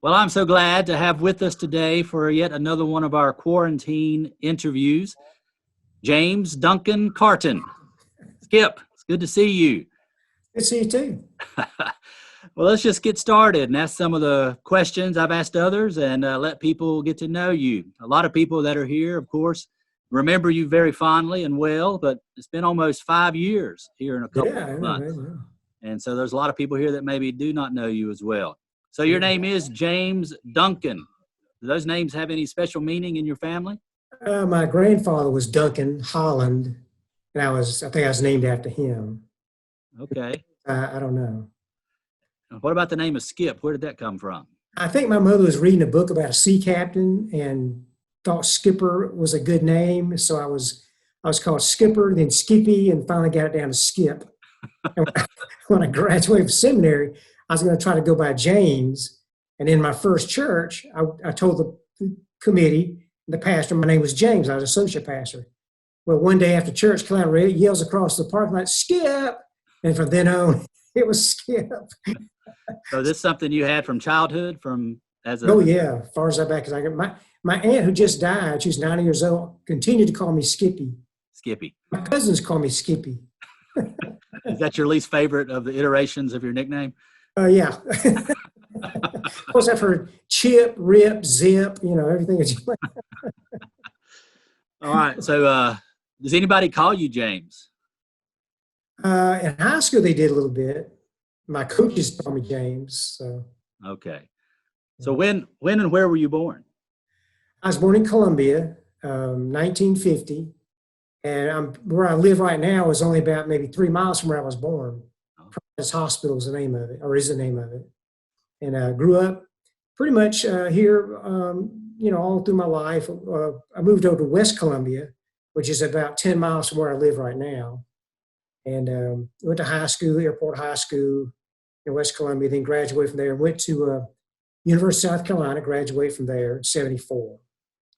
Well, I'm so glad to have with us today for yet another one of our quarantine interviews, James Duncan Cartin. Skip, it's good to see you. Good to see you too. Well, let's just get started and ask some of the questions I've asked others and let people get to know you. A lot of people that are here, of course, remember you very fondly and well, but it's been almost 5 years here in a couple Yeah, I of know, months. man. And so there's a lot of people here that maybe do not know you as well. So your Yeah. name is James Duncan. Do those names have any special meaning in your family? My grandfather was Duncan Holland, and I think I was named after him. Okay. I don't know. What about the name of Skip? Where did that come from? I think my mother was reading a book about a sea captain and thought Skipper was a good name, so I was called Skipper, then Skippy, and finally got it down to Skip. And when I graduated from seminary, I was going to try to go by James, and in my first church, I told the committee, the pastor, my name was James. I was associate pastor. Well, one day after church, Clown Ray yells across the parking lot, "Skip!" And from then on, it was Skip. So this is something you had from childhood, from as Oh a yeah, as far as I back as I can. My aunt who just died, she's 90 years old, continued to call me Skippy. Skippy. My cousins call me Skippy. Is that your least favorite of the iterations of your nickname? Yeah. Of course, I've heard Chip, Rip, Zip, everything. All right. So does anybody call you James? In high school, they did a little bit. My coaches called me James. So Okay. So when and where were you born? I was born in Columbia, 1950, and where I live right now is only about maybe 3 miles from where I was born. Oh. Providence Hospital is the name of it, or is the name of it. And I grew up pretty much here, all through my life. I moved over to West Columbia, which is about 10 miles from where I live right now. And went to high school, Airport High School in West Columbia, then graduated from there. Went to University of South Carolina, graduated from there in 74.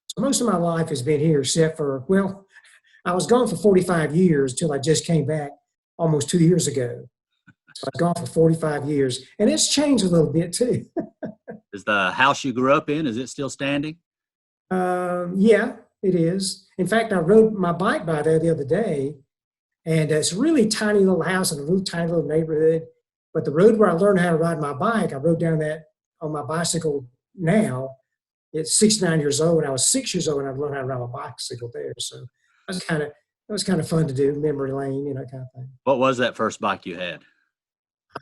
So most of my life has been here, except for, well, I was gone for 45 years until I just came back almost 2 years ago. So I was gone for 45 years, and it's changed a little bit too. Is the house you grew up in, is it still standing? Yeah, it is. In fact, I rode my bike by there the other day, and it's a really tiny little house in a really tiny little neighborhood. But the road where I learned how to ride my bike, I rode down that on my bicycle now. It's 69 years old, and I was 6 years old when I learned how to ride my bicycle there. So it was kind of fun to do, memory lane, kind of thing. What was that first bike you had?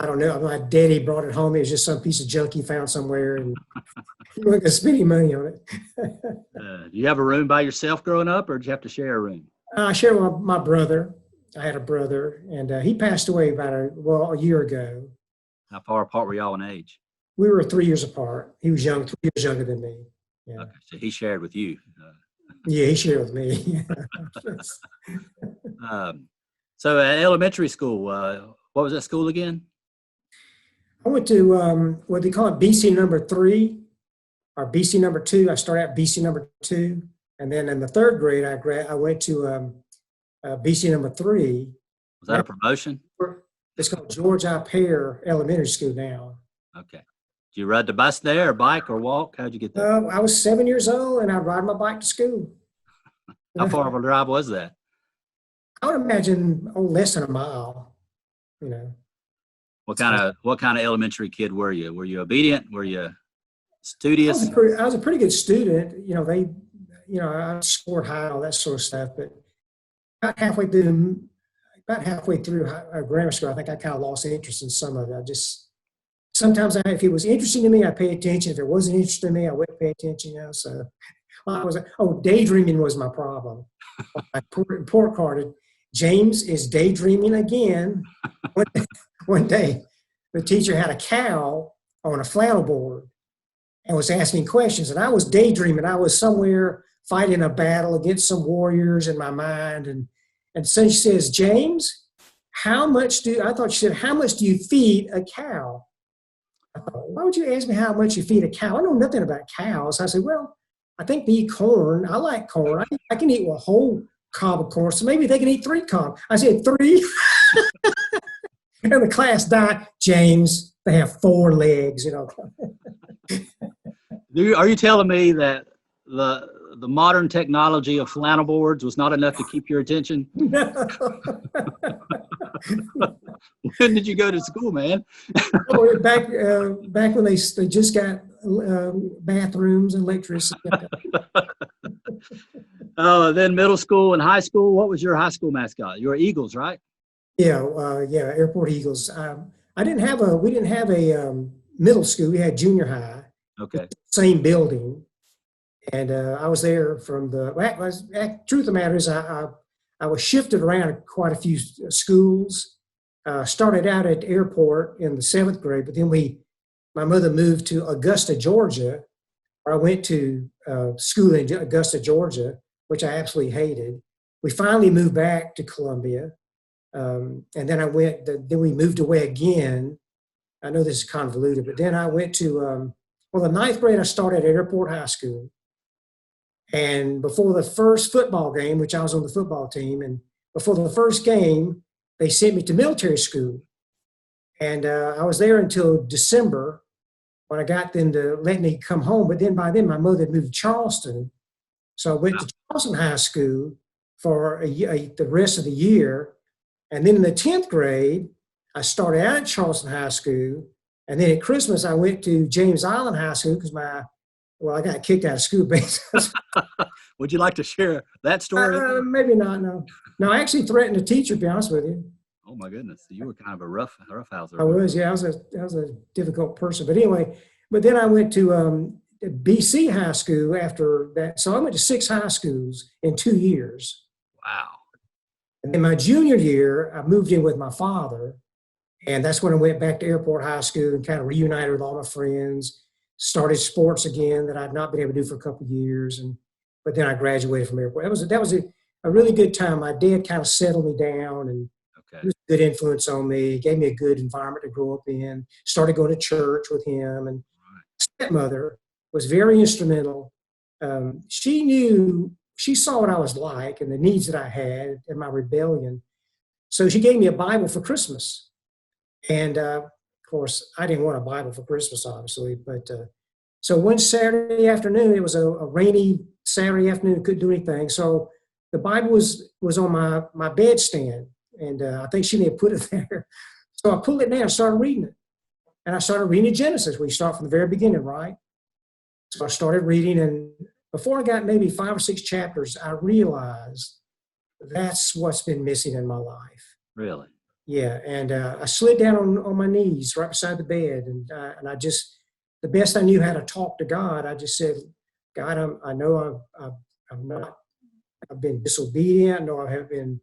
I don't know. My daddy brought it home. It was just some piece of junk he found somewhere, and he wasn't going to spend any money on it. Do you have a room by yourself growing up, or did you have to share a room? I shared with my brother. I had a brother, and he passed away about a year ago. How far apart were y'all in age? We were 3 years apart. He was 3 years younger than me. Yeah. Okay, so he shared with you. Yeah, he shared with me. So at elementary school, what was that school again? I went to what they call it BC number 3 or BC number 2. I started at BC number 2, and then in the third grade, I went to BC number 3. Was that a promotion? It's called George I. Pear Elementary School now. Okay. Did you ride the bus there, or bike, or walk? How'd you get there? I was 7 years old, and I'd ride my bike to school. How far of a drive was that? I would imagine less than a mile. What kind of elementary kid were you? Were you obedient? Were you I studious? was a pretty good student. I scored high and all that sort of stuff. But about halfway through grammar school, I think I kind of lost interest in some of it. Sometimes if it was interesting to me, I pay attention. If it wasn't interesting to me, I wouldn't pay attention. So daydreaming was my problem. My report card, James is daydreaming again. One day, the teacher had a cow on a flannel board and was asking questions, and I was daydreaming. I was somewhere fighting a battle against some warriors in my mind, and so she says, "James, how much do you feed a cow?" I thought, why would you ask me how much you feed a cow? I know nothing about cows. I said, well, I think they eat corn. I like corn. I can eat a whole cob of corn, so maybe they can eat 3 cob. I said, 3? And the class died. James, they have 4 legs, Are you telling me that the modern technology of flannel boards was not enough to keep your attention? When did you go to school, man? Oh, back when they just got bathrooms and electricity. Oh, then middle school and high school. What was your high school mascot? You were Eagles, right? Yeah, Airport Eagles. We didn't have a middle school. We had junior high, Okay. same building, and I was there from truth of the matter is I was shifted around quite a few schools. Started out at the airport in the 7th grade, but then my mother moved to Augusta, Georgia, where I went to school in Augusta, Georgia, which I absolutely hated. We finally moved back to Columbia. And then we moved away again. I know this is convoluted, but then I went to, the 9th grade, I started at Airport High School. And before the first football game, which I was on the football team, and before the first game, they sent me to military school. And I was there until December when I got them to let me come home. But then by then, my mother had moved to Charleston. So I went to Charleston High School for the rest of the year. And then in the 10th grade, I started out at Charleston High School. And then at Christmas, I went to James Island High School because I got kicked out of school basically. Would you like to share that story? Maybe not, no. No, I actually threatened a teacher, to be honest with you. Oh, my goodness. You were kind of a roughhouser. I was, yeah. I was a difficult person. But anyway, then I went to BC High School after that. So I went to 6 high schools in 2 years. Wow. And in my junior year, I moved in with my father. And that's when I went back to Airport High School and kind of reunited with all my friends, started sports again that I'd not been able to do for a couple of years. But then I graduated from Airport. That was a really good time. My dad kind of settled me down and he was a good influence on me, gave me a good environment to grow up in, started going to church with him. And my stepmother was very instrumental. She saw what I was like and the needs that I had and my rebellion. So she gave me a Bible for Christmas. And of course, I didn't want a Bible for Christmas, obviously. But so one Saturday afternoon, it was a rainy Saturday afternoon, couldn't do anything. So the Bible was on my bedstand. And I think she may have put it there. So I pulled it down and started reading it. And I started reading Genesis. We start from the very beginning, right? So I started reading. And before I got maybe 5 or 6 chapters, I realized that's what's been missing in my life. Really? Yeah. And I slid down on my knees right beside the bed. And I just, the best I knew how to talk to God, I just said, God, I know I've been disobedient. I know I have been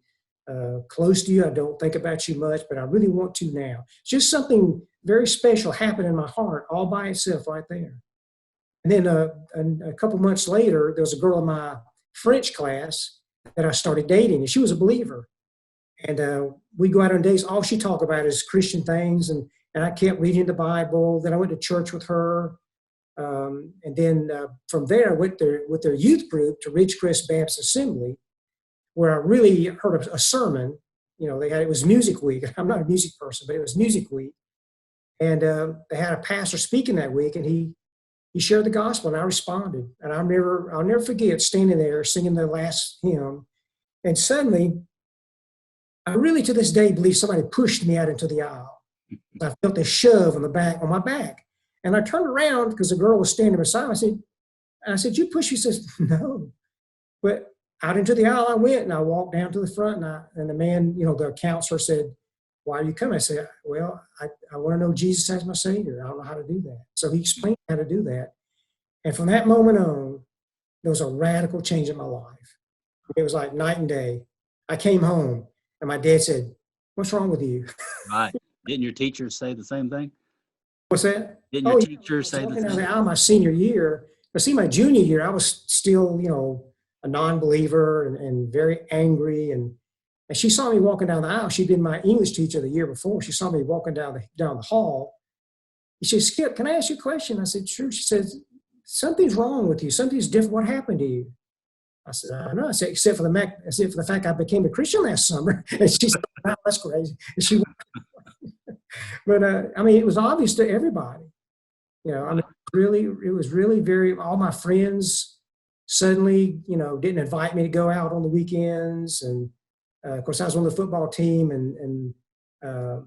close to you. I don't think about you much, but I really want to now. Just something very special happened in my heart all by itself right there. And then a couple months later, there was a girl in my French class that I started dating, and she was a believer. And we go out on dates. All she talked about is Christian things, and I kept reading the Bible. Then I went to church with her. And then from there, I went there with their youth group to Ridgecrest Baptist Assembly, where I really heard a sermon. You know, it was music week. I'm not a music person, but it was music week. And they had a pastor speaking that week, and he shared the gospel, and I responded. And I'll never forget standing there singing the last hymn. And suddenly, I really to this day believe somebody pushed me out into the aisle. I felt a shove on my back. And I turned around because the girl was standing beside me. I said, you pushed me? She says, no. But out into the aisle I went, and I walked down to the front, and the man, the counselor said, why are you coming? I said, well, I want to know Jesus as my Savior. I don't know how to do that. So he explained how to do that. And from that moment on, there was a radical change in my life. It was like night and day. I came home, and my dad said, what's wrong with you? Right. Didn't your teachers say the same thing? What's that? Didn't your teachers say the same thing? Out of my senior year. But see, my junior year, I was still, a non-believer and very angry. And she saw me walking down the aisle. She'd been my English teacher the year before. She saw me walking down the hall. She said, Skip, can I ask you a question? I said, sure. She said, something's wrong with you. Something's different. What happened to you? I said, I don't know. I said, except for the fact I became a Christian last summer. And she said, wow, that's crazy. And she But, it was obvious to everybody. I mean, it was really very, all my friends suddenly, didn't invite me to go out on the weekends. And of course, I was on the football team, and uh,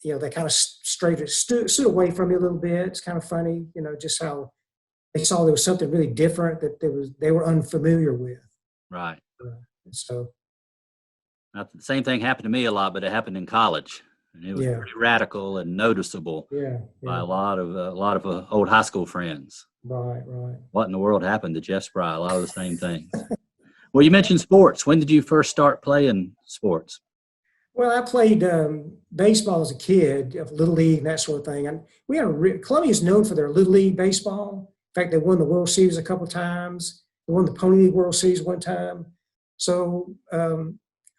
they kind of stood away from me a little bit. It's kind of funny, just how they saw there was something really different that they were unfamiliar with. Right. So, Now, the same thing happened to me a lot, but it happened in college, and it was yeah, pretty radical and noticeable yeah, by yeah, a lot of old high school friends. right. What in the world happened to Jeff Spry? A lot of the same things. Well, you mentioned sports. When did you first start playing sports? Well, I played baseball as a kid, little league and that sort of thing. And Columbia is known for their little league baseball. In fact, they won the World Series a couple of times. They won the Pony League World Series one time. So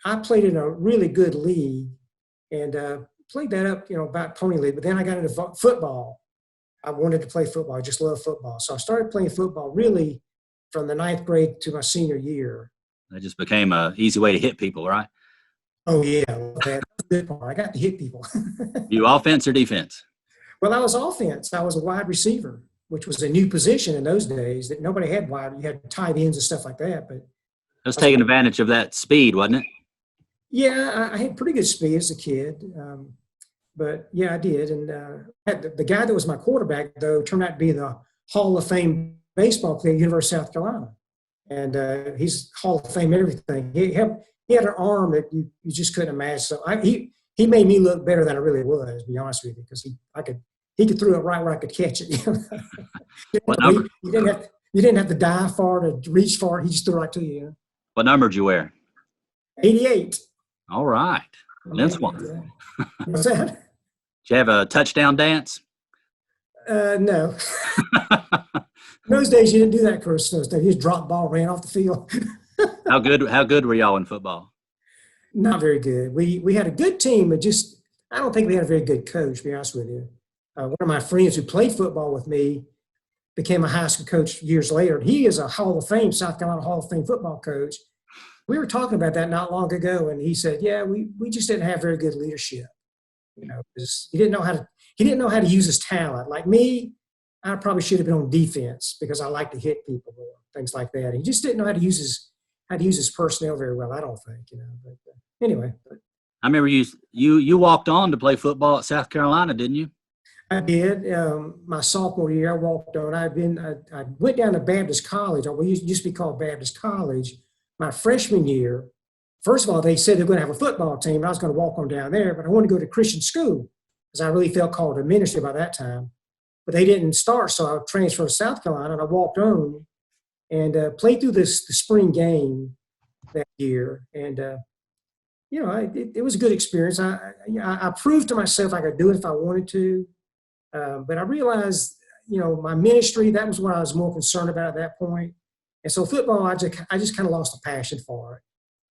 I played in a really good league and played that up, about Pony League. But then I got into football. I wanted to play football. I just love football. So I started playing football really from the ninth grade to my senior year. That just became an easy way to hit people, right? Oh, yeah. That's the good part. I got to hit people. You offense or defense? Well, I was offense. I was a wide receiver, which was a new position in those days that nobody had wide. You had tight ends and stuff like that. But Just taking advantage of that speed, wasn't it? yeah, I had pretty good speed as a kid. But yeah, I did. And the guy that was my quarterback, though, turned out to be the Hall of Fame baseball player at University of South Carolina. And he's Hall of Fame everything. He had an arm that you just couldn't imagine. So he made me look better than I really was, to be honest with you, because he could throw it right where I could catch it. What number? You didn't have to dive far to reach far. He just threw it right to you. What number did you wear? 88. All right. That's one. What's that? Did you have a touchdown dance? No. In those days, you didn't do that, Chris. Those days, you just dropped the ball, ran off the field. How good were y'all in football? Not very good. We had a good team, but I don't think we had a very good coach, to be honest with you. One of my friends who played football with me became a high school coach years later. He is a Hall of Fame, South Carolina Hall of Fame football coach. We were talking about that not long ago, and he said, yeah, we just didn't have very good leadership. Because he didn't know how to use his talent. Like me, I probably should have been on defense because I like to hit people or things like that. He just didn't know how to use his personnel very well, I don't think, But anyway. I remember you walked on to play football at South Carolina, didn't you? I did. My sophomore year, I walked on. I went down to Baptist College, or we used to be called Baptist College. My freshman year, first of all, they said they're going to have a football team, and I was going to walk on down there, but I wanted to go to Christian school because I really felt called to ministry by that time. But they didn't start, so I transferred to South Carolina, and I walked on and played through the spring game that year. And, it was a good experience. I proved to myself I could do it if I wanted to. But I realized, my ministry, that was what I was more concerned about at that point. And so football, I just kind of lost a passion for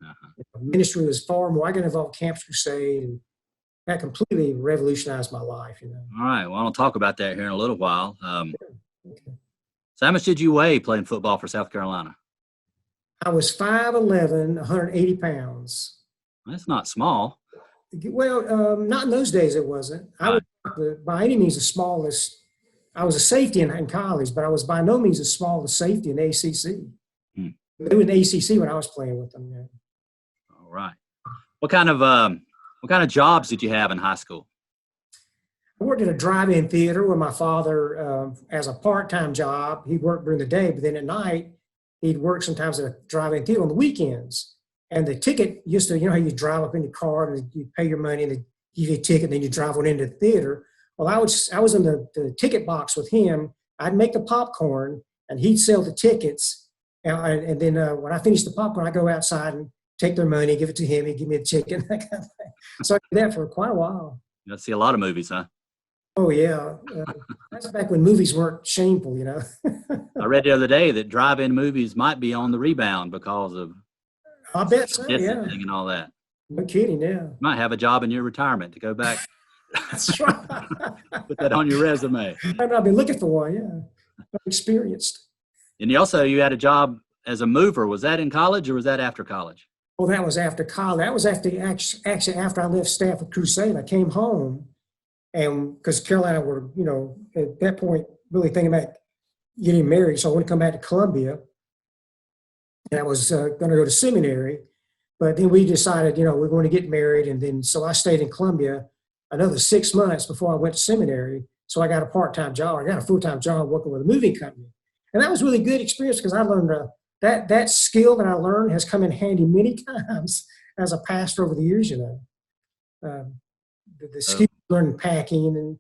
it. Ministry was far more. I got involved in Campus Crusade, and that completely revolutionized my life. All right. Well, I'll talk about that here in a little while. Okay. So how much did you weigh playing football for South Carolina? I was 5'11", 180 pounds. That's not small. Well, not in those days it wasn't. I was not by any means the smallest. I was a safety in college, but I was by no means the smallest safety in the ACC. They were in the ACC when I was playing with them. Yeah. All right. What kind of jobs did you have in high school? I worked at a drive-in theater with my father as a part-time job. He worked during the day, but then at night, he'd work sometimes at a drive-in theater on the weekends. And the ticket used to, how you drive up in the car and you pay your money and they give you a ticket and then you drive on into the theater. Well, I was in the ticket box with him. I'd make the popcorn and he'd sell the tickets. And then when I finished the popcorn, I go outside and take their money, give it to him, he'd give me the ticket, that kind of thing. So I did that for quite a while. You see a lot of movies, huh? Oh, yeah. That's back when movies weren't shameful, I read the other day that drive-in movies might be on the rebound because of I bet so, yeah. And all that. No kidding, yeah. You might have a job in your retirement to go back. That's right. Put that on your resume. I've been looking for one, yeah. I'm experienced. And you had a job as a mover. Was that in college or was that after college? Well, that was after college. That was actually after I left Stafford Crusade. I came home, and because Carolina were, at that point, really thinking about getting married. So I want to come back to Columbia, and I was going to go to seminary. But then we decided, we're going to get married. And then, so I stayed in Columbia another 6 months before I went to seminary. So I got a part-time job. I got a full-time job working with a moving company. And that was really good experience because I learned that skill that I learned has come in handy many times as a pastor over the years, the skill of learning packing and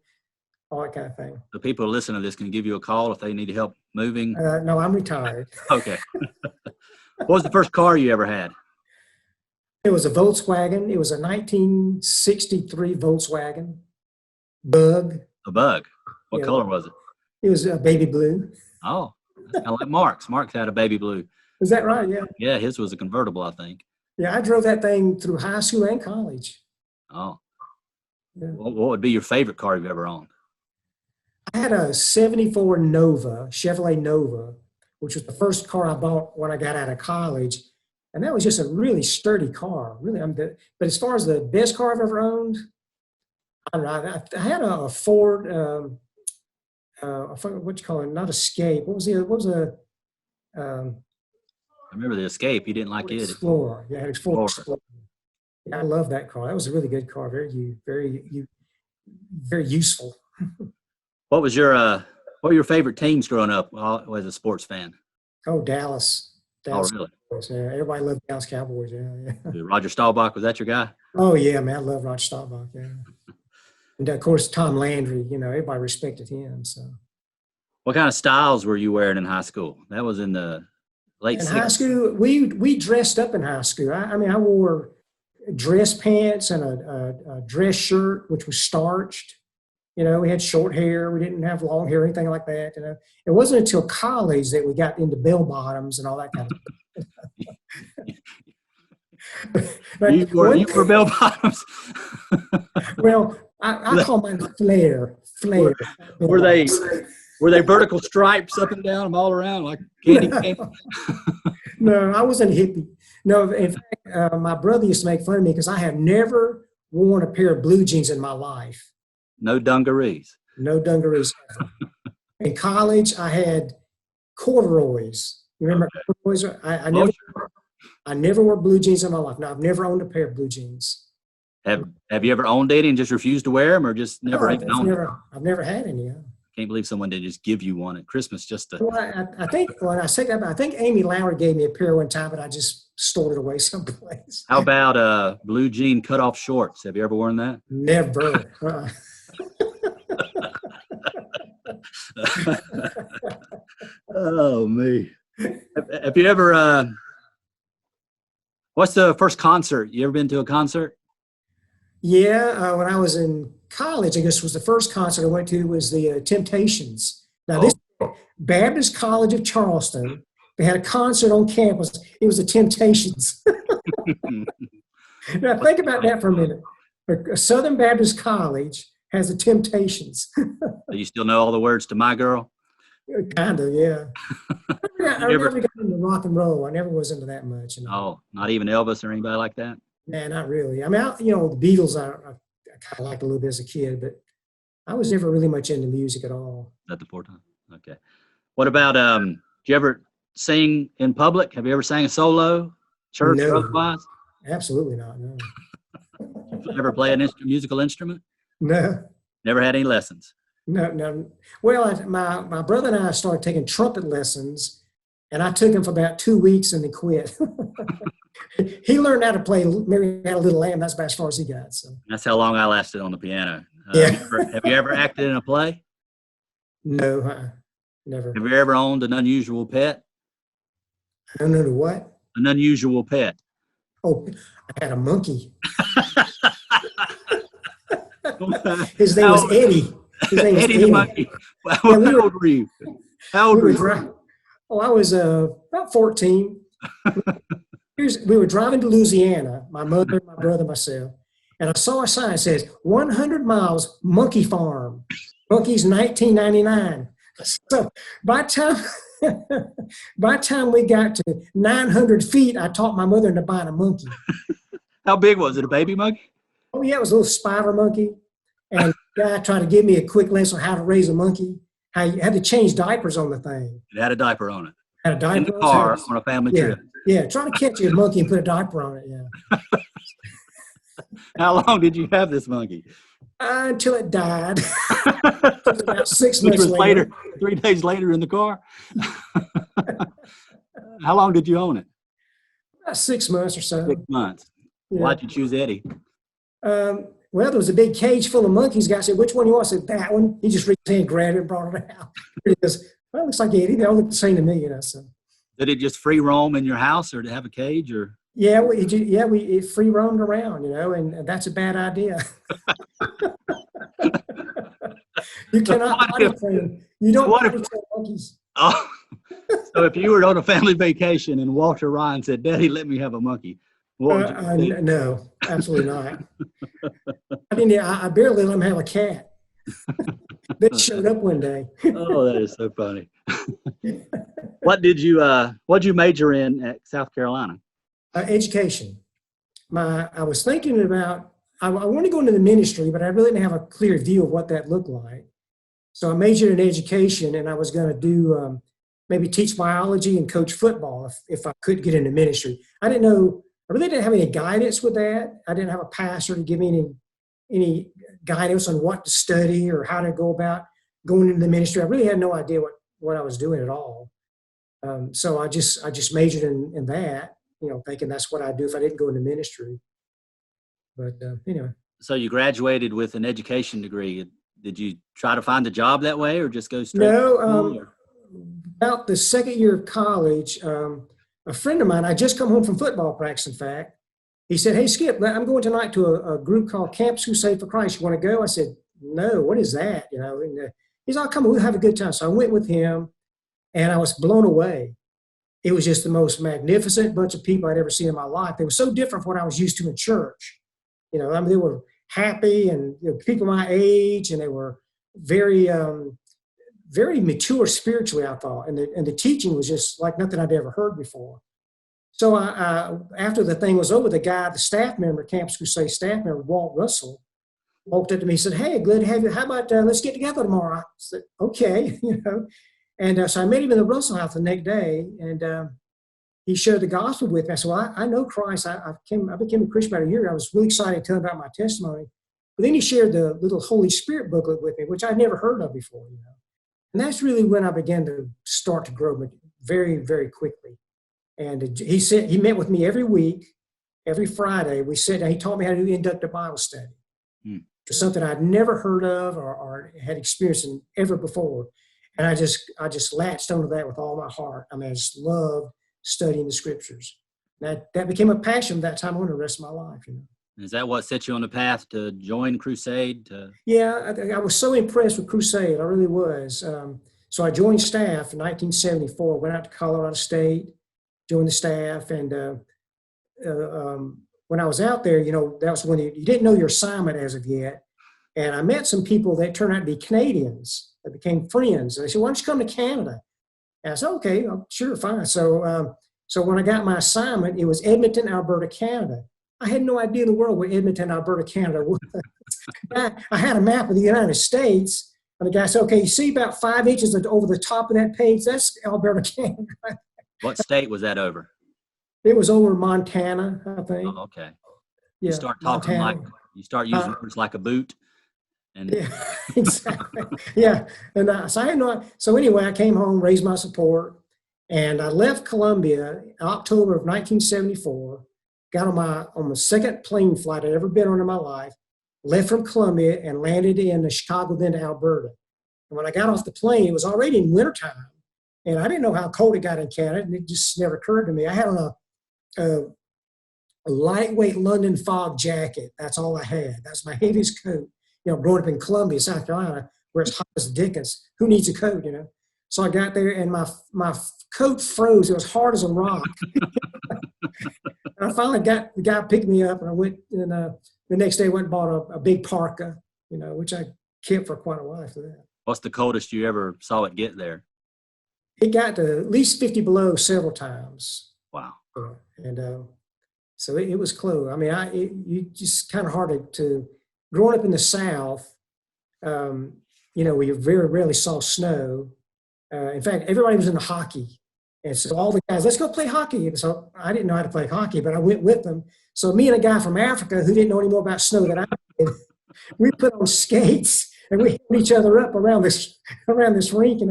all that kind of thing. The people who listen to this can give you a call if they need help moving. No, I'm retired. Okay. What was the first car you ever had? It was a Volkswagen. It was a 1963 Volkswagen Bug. A Bug. What color was it? It was baby blue. Oh, kind of like Mark's. Mark's had a baby blue. Is that right? Yeah. Yeah, his was a convertible, I think. Yeah, I drove that thing through high school and college. Oh. Yeah. What would be your favorite car you've ever owned? I had a 74 Nova, Chevrolet Nova, which was the first car I bought when I got out of college. And that was just a really sturdy car. Really, but as far as the best car I've ever owned, I don't know. I had a Ford, I forget what you call it, not Escape. What was a I remember the Escape. You didn't like it. Explorer. Yeah, I had Ford Explorer. Yeah, I love that car. That was a really good car. Very useful. What were your favorite teams growing up as a sports fan? Oh, Dallas. Oh, really? Cowboys, yeah. Everybody loved Dallas Cowboys. Yeah. Roger Staubach, was that your guy? Oh, yeah, man. I love Roger Staubach. Yeah. And, of course, Tom Landry, everybody respected him. So, what kind of styles were you wearing in high school? That was in the late 60s. In high school, we dressed up in high school. I wore dress pants and a dress shirt, which was starched. We had short hair. We didn't have long hair or anything like that. It wasn't until college that we got into bell bottoms and all that kind of stuff. You were bell bottoms. Well, I call mine flare. Were they vertical stripes up and down them all around like candy cane? No, I wasn't a hippie. No, in fact, my brother used to make fun of me because I have never worn a pair of blue jeans in my life. No dungarees. No dungarees. In college, I had corduroys. You remember corduroys? I never wore blue jeans in my life. No, I've never owned a pair of blue jeans. Have you ever owned any and just refused to wear them, or just never even owned them? I've never had any. Can't believe someone didn't just give you one at Christmas just to. Well, I think when I say that, I think Amy Lowry gave me a pair one time, but I just stored it away someplace. How about blue jean cutoff shorts? Have you ever worn that? Never. Oh, me. Have you ever, what's the first concert? You ever been to a concert? Yeah, when I was in college, I guess was the first concert I went to was the Temptations. Now, this Baptist College of Charleston, they had a concert on campus. It was the Temptations. Now, think about that for a minute. A Southern Baptist college has the Temptations. Do you still know all the words to My Girl? Kind of, yeah. I never got into rock and roll. I never was into that much. Oh, not even Elvis or anybody like that? Nah, not really. I mean, the Beatles, I kind of liked a little bit as a kid, but I was never really much into music at all. At the time. Okay. What about, do you ever sing in public? Have you ever sang a solo, church or otherwise? Absolutely not, no. Ever play a musical instrument? No. Never had any lessons? No. Well, my brother and I started taking trumpet lessons, and I took him for about 2 weeks and then quit. He learned how to play Mary Had a Little Lamb. That's about as far as he got. So that's how long I lasted on the piano. Yeah. Have you ever acted in a play? No, never. Have you ever owned an unusual pet? I don't know the what? An unusual pet. Oh, I had a monkey. His name was Eddie. Eddie the monkey. How old were you? How old were you? I was about 14. We were driving to Louisiana, my mother, my brother, myself, and I saw a sign that says 100 miles monkey farm. Monkeys 1999. So by the time we got to 900 feet, I taught my mother into buying a monkey. How big was it? A baby monkey? Oh yeah, it was a little spider monkey. And the guy tried to give me a quick lesson on how to raise a monkey, I had to change diapers on the thing. It had a diaper on it. Had a diaper In the on it. car on a family Yeah. trip. Yeah, trying to catch a monkey and put a diaper on it. Yeah. How long did you have this monkey? Until it died. It was about 6 Which months was later, 3 days later in the car. How long did you own it? About 6 months or so. 6 months. Yeah. Why'd you choose Eddie? Well, there was a big cage full of monkeys. Guy said, "Which one you want?" I said, "That one." He just reached in, grabbed it, and brought it out. He goes, "Well, it looks like Eddie. They all look the same to me, you know." So. Did it just free roam in your house, or did it have a cage, or? Yeah, it free roamed around, you know, and that's a bad idea. You cannot potty train. You don't potty train monkeys. Oh, so if you were on a family vacation and Walter Ryan said, "Daddy, let me have a monkey," what would you think? No, absolutely not. I mean, I barely let him have a cat. They showed up one day. Oh, that is so funny. What'd you major in at South Carolina? Education. I was thinking about, I wanted to go into the ministry, but I really didn't have a clear view of what that looked like. So I majored in education, and I was going to do maybe teach biology and coach football if I could get into ministry. I didn't know, I really didn't have any guidance with that. I didn't have a pastor to give me any guidance on what to study or how to go about going into the ministry. I really had no idea what I was doing at all. So I just majored in that, you know, thinking that's what I'd do if I didn't go into ministry. But anyway. So you graduated with an education degree. Did you try to find a job that way, or just go straight? No. About the second year of college, a friend of mine, I just come home from football practice, in fact. He said, "Hey, Skip, I'm going tonight to a group called Campus Crusade for Christ. You want to go?" I said, "No, what is that?" You know, and he said, "Oh, come on, we'll have a good time." So I went with him, and I was blown away. It was just the most magnificent bunch of people I'd ever seen in my life. They were so different from what I was used to in church. You know, I mean, they were happy and, you know, people my age, and they were very, very mature spiritually, I thought. And the teaching was just like nothing I'd ever heard before. So after the thing was over, the staff member, Campus Crusade staff member, Walt Russell, walked up to me and said, "Hey, glad to have you. How about let's get together tomorrow?" I said, "Okay," you know. And so I met him in the Russell house the next day, and he shared the gospel with me. I said, "Well, I know Christ. I became a Christian about a year ago. I was really excited to tell him about my testimony." But then he shared the little Holy Spirit booklet with me, which I'd never heard of before, you know. And that's really when I began to start to grow very, very quickly. And he met with me every week, every Friday. We sat down. He taught me how to do inductive Bible study. It's something I'd never heard of or had experienced ever before. And I just latched onto that with all my heart. I mean, I just loved studying the scriptures. That became a passion that time on the rest of my life, you know. Is that what set you on the path to join Crusade? Yeah, I was so impressed with Crusade. I really was. So I joined staff in 1974, went out to Colorado State, joined the staff. And when I was out there, you know, that was when you didn't know your assignment as of yet. And I met some people that turned out to be Canadians that became friends. And they said, "Why don't you come to Canada?" And I said, "Okay, sure, fine." So when I got my assignment, it was Edmonton, Alberta, Canada. I had no idea in the world where Edmonton, Alberta, Canada was. I had a map of the United States, and the guy said, "Okay, you see about 5 inches over the top of that page? That's Alberta, Canada." What state was that over? It was over Montana, I think. Oh, okay. Yeah, You start talking Montana. you start using words like a boot. And Yeah, exactly. Yeah, and so anyway, I came home, raised my support, and I left Columbia in October of 1974. Got on my second plane flight I'd ever been on in my life. Left from Columbia and landed in Chicago, then to Alberta. And when I got off the plane, it was already in wintertime, and I didn't know how cold it got in Canada, and it just never occurred to me. I had on a lightweight London fog jacket. That's all I had. That's my heaviest coat. You know, growing up in Columbia, South Carolina, where it's hot as Dickens, who needs a coat, you know? So I got there, and my coat froze. It was hard as a rock. And I finally got the guy picked me up, and I went, and the next day went and bought a big parka, you know, which I kept for quite a while after that. what's the coldest you ever saw it get there? It got to at least 50 below several times. Wow. And so it was close. I mean, you just kind of hard to growing up in the South. we very rarely saw snow. In fact, everybody was into hockey. And so all the guys, let's go play hockey. And so I didn't know how to play hockey, but I went with them. So me and a guy from Africa who didn't know any more about snow than I did, we put on skates and we hit each other up around this rink,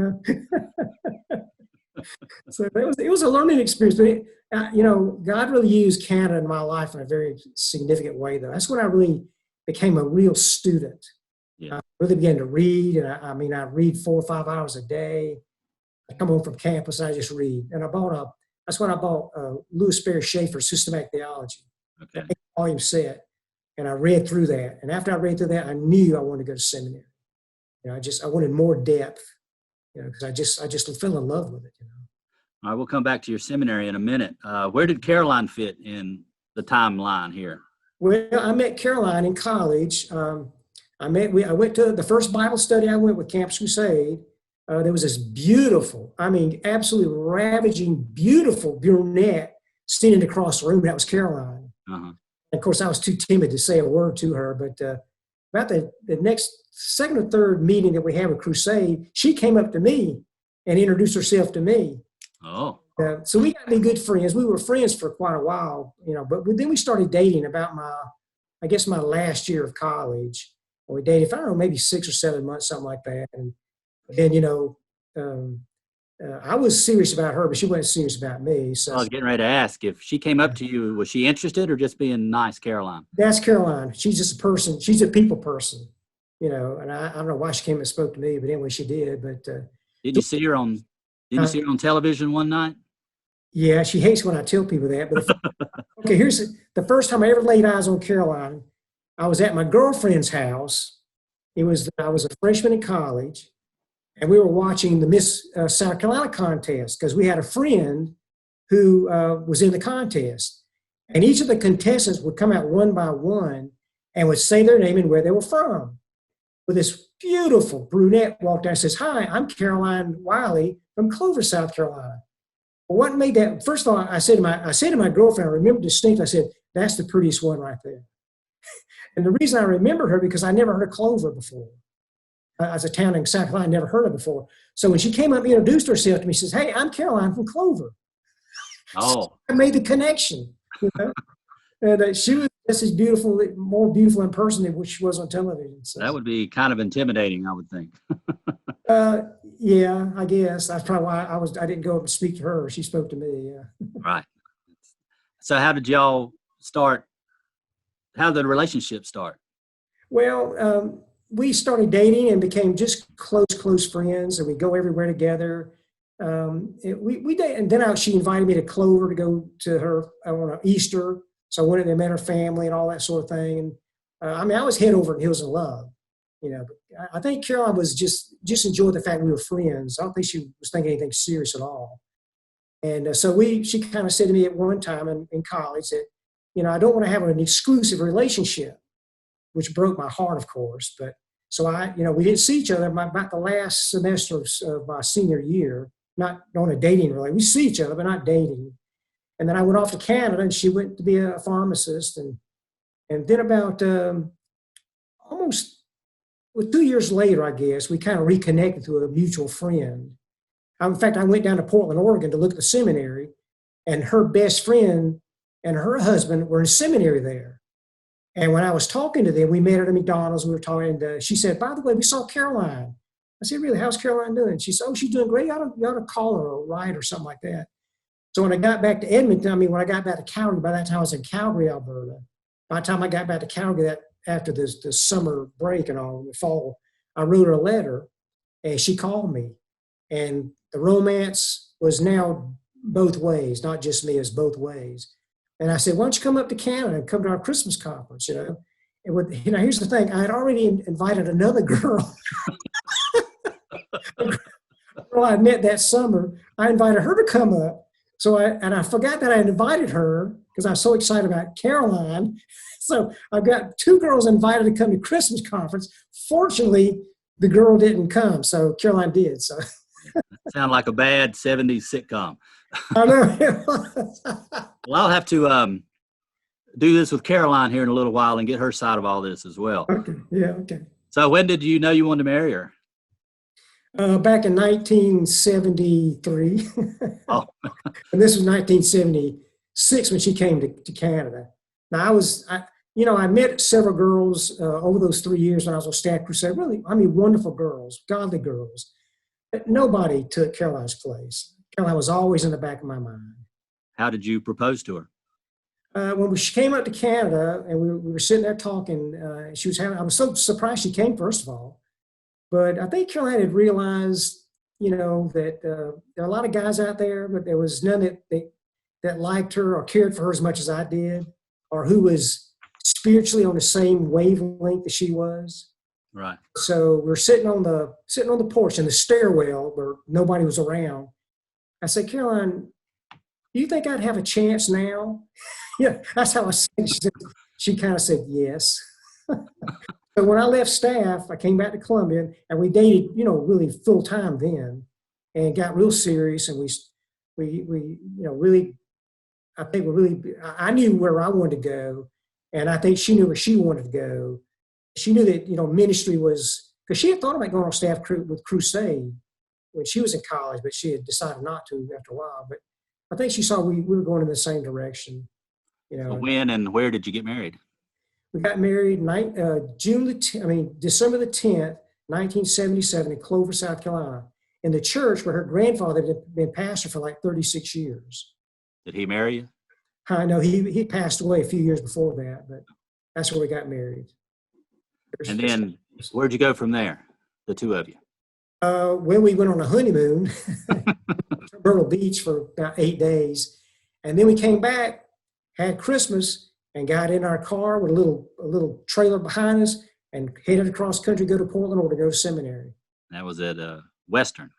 So it was a learning experience. But God really used Canada in my life in a very significant way, though. That's when I really became a real student. Yeah. I really began to read, and I read 4 or 5 hours a day. I come home from campus and I just read. And that's when I bought Louis Sperry Schaeffer's Systematic Theology, Okay. volume set. And I read through that. And after I read through that, I knew I wanted to go to seminary. I wanted more depth, because I just fell in love with it. All right, we'll come back to your seminary in a minute. Where did Caroline fit in the timeline here? Well, I met Caroline in college. I went to the first Bible study I went with, Campus Crusade. There was this beautiful, absolutely ravaging, beautiful brunette standing across the room. That was Caroline. Uh-huh. And of course, I was too timid to say a word to her. But about the next second or third meeting that we had with Crusade, she came up to me and introduced herself to me. Oh. So we got to be good friends. We were friends for quite a while, but then we started dating about my last year of college. We dated, maybe 6 or 7 months, something like that. And then, I was serious about her, but she wasn't serious about me. So I was getting ready to ask, if she came up to you, was she interested or just being nice, Caroline? That's Caroline. She's just a person. She's a people person, and I don't know why she came and spoke to me, but anyway, she did. But Did you see her on television one night? Yeah, she hates when I tell people that. But okay, here's the first time I ever laid eyes on Caroline. I was at my girlfriend's house. I was a freshman in college, and we were watching the Miss South Carolina contest because we had a friend who was in the contest. And each of the contestants would come out one by one and would say their name and where they were from. Well, this beautiful brunette walked out and says, "Hi, I'm Caroline Wiley from Clover, South Carolina." Well, what made that? First of all, I said to my girlfriend, I remember distinctly, I said, "That's the prettiest one right there." And the reason I remember her, because I never heard of Clover before. As a town in South Carolina, I never heard of before. So when she came up and introduced herself to me, she says, "Hey, I'm Caroline from Clover." Oh. So I made the connection. And she was just as beautiful, more beautiful in person than what she was on television. So. That would be kind of intimidating, I would think. Yeah, I guess that's probably why I didn't go up and speak to her. She spoke to me. Yeah. Right. So how did y'all start? How did the relationship start? Well, we started dating and became just close friends, and we go everywhere together. We dated, and then she invited me to Clover to go to her on Easter. So I went and met her family and all that sort of thing. And I was head over heels in love, But I think Caroline was just enjoyed the fact we were friends. I don't think she was thinking anything serious at all. And so she kind of said to me at one time in college that, I don't want to have an exclusive relationship, which broke my heart, of course. But so we didn't see each other about the last semester of my senior year, not on a dating relationship. We see each other, but not dating. And then I went off to Canada, and she went to be a pharmacist. And then about almost 2 years later, I guess, we kind of reconnected through a mutual friend. In fact, I went down to Portland, Oregon to look at the seminary, and her best friend and her husband were in seminary there. And when I was talking to them, we met at a McDonald's, we were talking, and she said, "By the way, we saw Caroline." I said, "Really, how's Caroline doing?" She said, "Oh, she's doing great. You ought to call her or write or something like that." So when I got back to Edmonton, when I got back to Calgary, by that time I was in Calgary, Alberta. By the time I got back to Calgary, after the summer break and all, in the fall, I wrote her a letter, and she called me. And the romance was now both ways, not just me, it's both ways. And I said, "Why don't you come up to Canada and come to our Christmas conference, And here's the thing, I had already invited another girl. A girl I met that summer. I invited her to come up. So I forgot that I had invited her because I was so excited about Caroline. So I got 2 girls invited to come to Christmas conference. Fortunately, the girl didn't come, so Caroline did. So Sound like a bad 70s sitcom. I know. Well, I'll have to do this with Caroline here in a little while and get her side of all this as well. Okay. Yeah. Okay. So when did you know you wanted to marry her? Back in 1973, Oh, and this was 1976 when she came to Canada. Now I met several girls over those 3 years when I was on Staff Crusade. Really, I mean, wonderful girls, godly girls. But nobody took Caroline's place. Caroline was always in the back of my mind. how did you propose to her? She came up to Canada and we were sitting there talking, I was so surprised she came, first of all. But I think Caroline had realized, that there are a lot of guys out there, but there was none that liked her or cared for her as much as I did, or who was spiritually on the same wavelength that she was. Right. So we're sitting on the porch in the stairwell where nobody was around. I said, Caroline, do you think I'd have a chance now? Yeah, that's how I said it. She kind of said yes. So when I left staff, I came back to Columbia and we dated, really full time then, and got real serious. And we really, I knew where I wanted to go, and I think she knew where she wanted to go. She knew that, ministry was, because she had thought about going on staff with Crusade when she was in college, but she had decided not to after a while. But I think she saw we were going in the same direction. So when and where did you get married? We got married December the 10th, 1977 in Clover, South Carolina, in the church where her grandfather had been pastor for like 36 years. Did he marry you? I know he passed away a few years before that, but that's where we got married. And then where'd you go from there, the two of you? Well, we went on a honeymoon to Myrtle Beach for about 8 days. And then we came back, had Christmas, and got in our car with a little trailer behind us and headed across country, go to Portland or to go to seminary. That was at Western.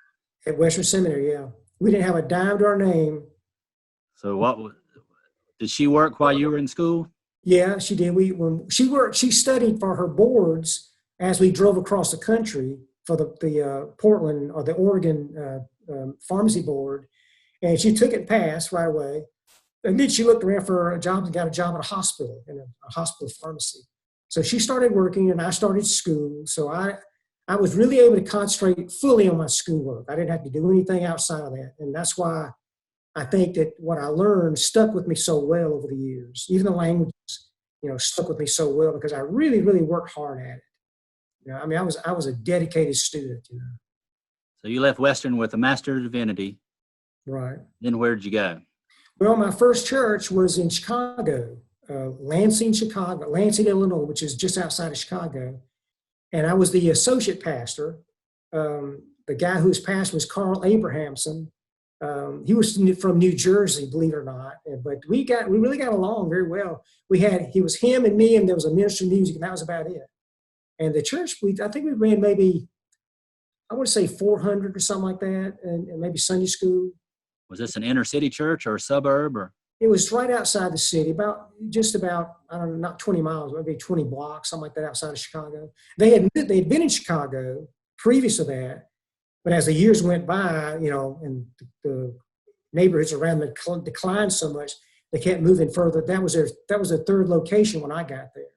At Western Seminary, yeah. We didn't have a dime to our name. So did she work while you were in school? Yeah, she did. When she worked, she studied for her boards as we drove across the country for the Portland or the Oregon Pharmacy Board, and she took it and passed right away. And then she looked around for a job and got a job at a hospital, in a hospital pharmacy. So she started working and I started school. So I was really able to concentrate fully on my schoolwork. I didn't have to do anything outside of that. And that's why I think that what I learned stuck with me so well over the years. Even the languages, stuck with me so well because I really, really worked hard at it. I was a dedicated student. So you left Western with a Master of Divinity. Right. Then where did you go? Well, my first church was in Chicago, Lansing, Illinois, which is just outside of Chicago. And I was the associate pastor. The guy who was pastor was Carl Abrahamson. He was from New Jersey, believe it or not. But we really got along very well. He was him and me, and there was a minister of music, and that was about it. And the church, I think we ran maybe, I want to say 400 or something like that, and maybe Sunday school. Was this an inner city church or a suburb? Or it was right outside the city, just about, I don't know, not 20 miles, maybe 20 blocks, something like that, outside of Chicago. They'd been in Chicago previous to that, but as the years went by, and the neighborhoods around them declined so much, they kept moving further. That was their third location when I got there.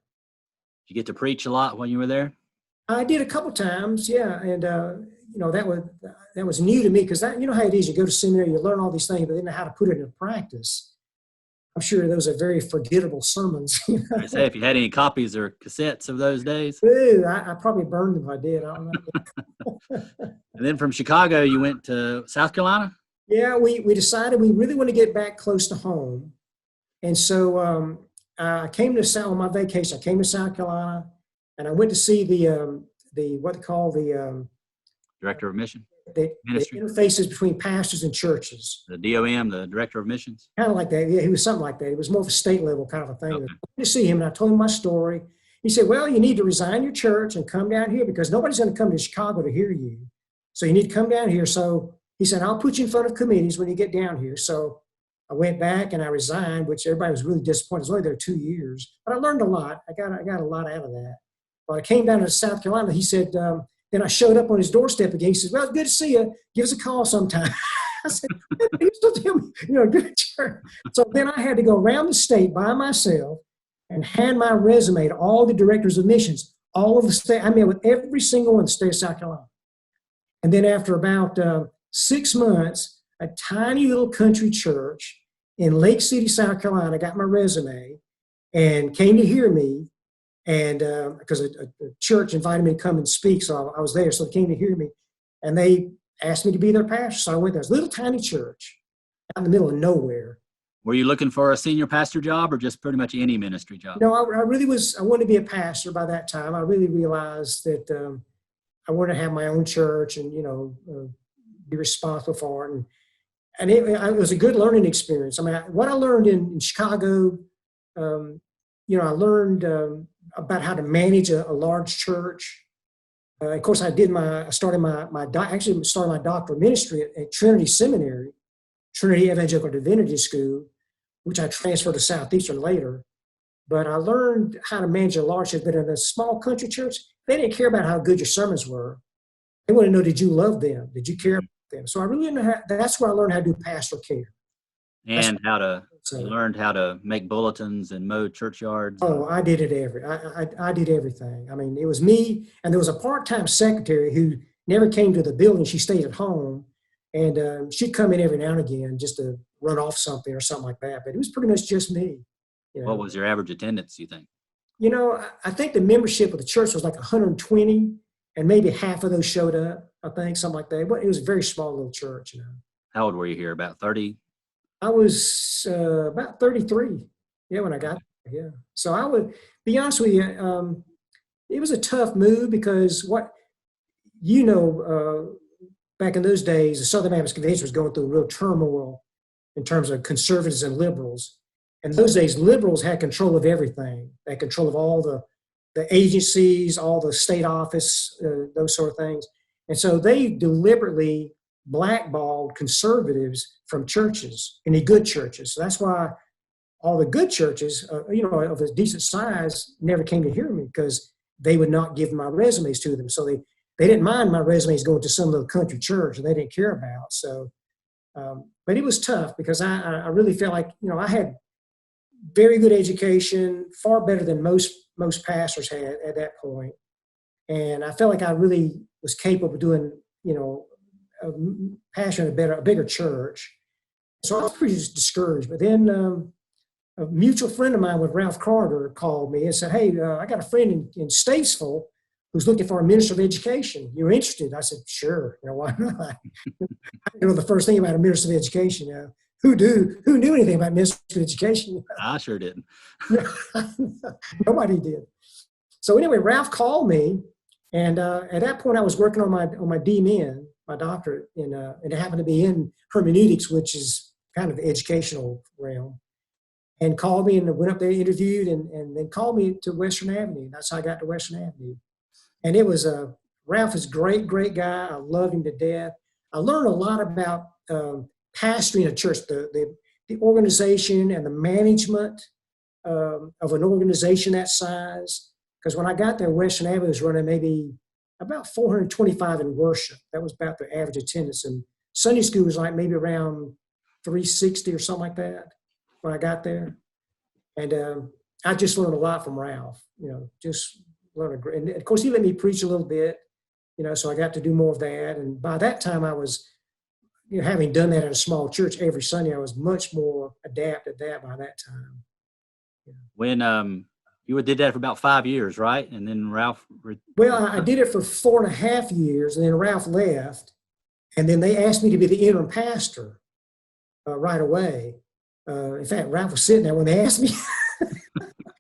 Did you get to preach a lot when you were there? I did a couple times, yeah, and that was new to me because how it is. You go to seminary, you learn all these things, but then how to put it into practice. I'm sure those are very forgettable sermons. I say, if you had any copies or cassettes of those days. Ooh, I probably burned them if I did. I don't know. And then from Chicago, you went to South Carolina? Yeah, we decided we really want to get back close to home. And so I came on my vacation. I came to South Carolina, and I went to see the what they call the Director of Mission? The interfaces between pastors and churches. The DOM, the Director of Missions? Kind of like that. Yeah, he was something like that. It was more of a state level kind of a thing. Okay. I went to see him, and I told him my story. He said, well, you need to resign your church and come down here because nobody's going to come to Chicago to hear you. So you need to come down here. So he said, I'll put you in front of committees when you get down here. So I went back and I resigned, which everybody was really disappointed. I was only there 2 years. But I learned a lot. I got a lot out of that. When I came down to South Carolina, he said, then I showed up on his doorstep again. He says, well, good to see you. Give us a call sometime. I said, you still tell me, good church. So then I had to go around the state by myself and hand my resume to all the directors of missions, all of the state. I met with every single one in the state of South Carolina. And then after about 6 months, a tiny little country church in Lake City, South Carolina, got my resume and came to hear me. And because a church invited me to come and speak, so I was there. So they came to hear me, and they asked me to be their pastor. So I went there. It's a little tiny church out in the middle of nowhere. Were you looking for a senior pastor job or just pretty much any ministry job? No, I really was. I wanted to be a pastor by that time. I really realized that I wanted to have my own church and, be responsible for it. And it was a good learning experience. I mean, what I learned in Chicago, I learned about how to manage a large church. Of course, I started my doctoral ministry at Trinity Seminary, Trinity Evangelical Divinity School, which I transferred to Southeastern later. But I learned how to manage a large church. But in a small country church, they didn't care about how good your sermons were. They wanted to know, did you love them? Did you care about them? So I really didn't know that's where I learned how to do pastoral care. And you learned how to make bulletins and mow churchyards. Oh, I did it I did everything. I mean, it was me, and there was a part-time secretary who never came to the building. She stayed at home, and she'd come in every now and again just to run off something or something like that. But it was pretty much just me. What was your average attendance, you think? I think the membership of the church was like 120, and maybe half of those showed up, I think, something like that. But it was a very small little church, How old were you here? About 30? I was about 33, when I got there, yeah. So I would be honest with you, it was a tough move because back in those days, the Southern Baptist Convention was going through real turmoil in terms of conservatives and liberals. And those days, liberals had control of everything. They had control of all the agencies, all the state office, those sort of things. And so they deliberately blackballed conservatives from churches, any good churches. So that's why all the good churches, of a decent size, never came to hear me because they would not give my resumes to them. So they didn't mind my resumes going to some little country church that they didn't care about. So, but it was tough because I really felt like, I had very good education, far better than most pastors had at that point. And I felt like I really was capable of doing, a passion a bigger church. So I was pretty discouraged. But then a mutual friend of mine with Ralph Carter called me and said, hey, I got a friend in Statesville who's looking for a minister of education. You're interested? I said, sure. Why not? The first thing about a minister of education, who knew anything about minister of education? I sure didn't. Nobody did. So anyway, Ralph called me, and at that point I was working on my DMin, my doctorate, and it happened to be in hermeneutics, which is kind of the educational realm, and called me and went up there, interviewed, and then called me to Western Avenue. That's how I got to Western Avenue. And it was Ralph is a great guy. I love him to death. I learned a lot about pastoring a church, the organization and the management of an organization that size. Because when I got there, Western Avenue was running maybe about 425 in worship. That was about the average attendance. And Sunday school was like maybe around 360 or something like that when I got there. And I just learned a lot from Ralph, just learned. And of course, he let me preach a little bit, so I got to do more of that. And by that time, I was, having done that at a small church every Sunday, I was much more adept at that by that time. Yeah. When you did that for about 5 years, right? And then Ralph... Well, I did it for 4.5 years, and then Ralph left, and then they asked me to be the interim pastor right away. In fact, Ralph was sitting there when they asked me.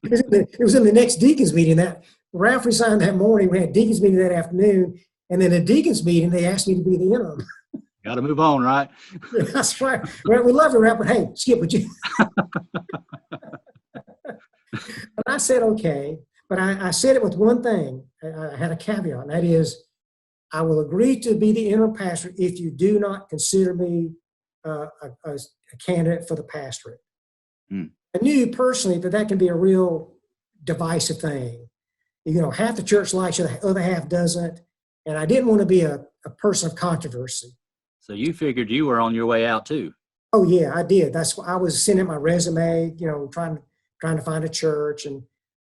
It was in the next deacons meeting. That Ralph resigned that morning. We had deacons meeting that afternoon, and then a deacons meeting, they asked me to be the interim. Got to move on, right? Yeah, that's right. Well, we love you, Ralph, but hey, Skip, would you? And I said, okay. But I said it with one thing. I had a caveat, and that is, I will agree to be the interim pastor if you do not consider me a candidate for the pastorate. Mm. I knew personally that can be a real divisive thing. Half the church likes you, the other half doesn't. And I didn't want to be a person of controversy. So you figured you were on your way out too. Oh yeah, I did. That's why I was sending my resume, trying to find a church,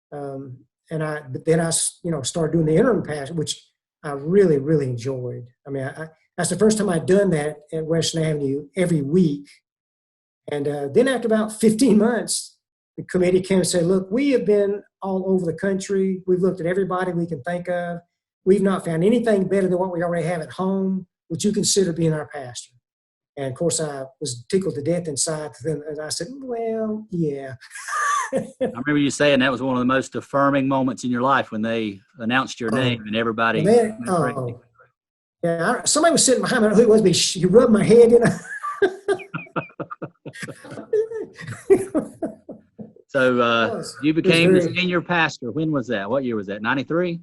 but then I started doing the interim pastor, which I really, really enjoyed. I mean, that's the first time I'd done that at Western Avenue every week. And then after about 15 months, the committee came and said, look, we have been all over the country. We've looked at everybody we can think of. We've not found anything better than what we already have at home. Would you consider being our pastor? And of course, I was tickled to death inside. And I said, well, yeah. I remember you saying that was one of the most affirming moments in your life when they announced your name and everybody. Yeah, somebody was sitting behind me. I don't know who it was, but he rubbed my head, you know. So you became the senior pastor. When was that? What year was that? 93?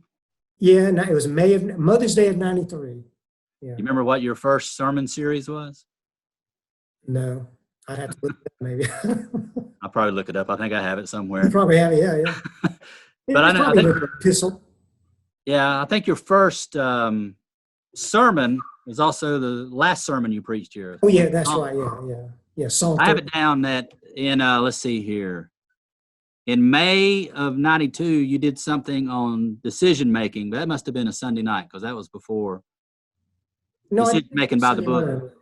Yeah, it was Mother's Day of 93. Yeah. You remember what your first sermon series was? No, I'd have to look it up maybe. I'll probably look it up. I think I have it somewhere. You probably have it, yeah. But I think epistle. Yeah, I think your first sermon was also the last sermon you preached here. Oh yeah, that's right. Yeah. Psalm. I have it down that in let's see here. In May of 92, you did something on decision making. That must have been a Sunday night because that was before decision making by the book.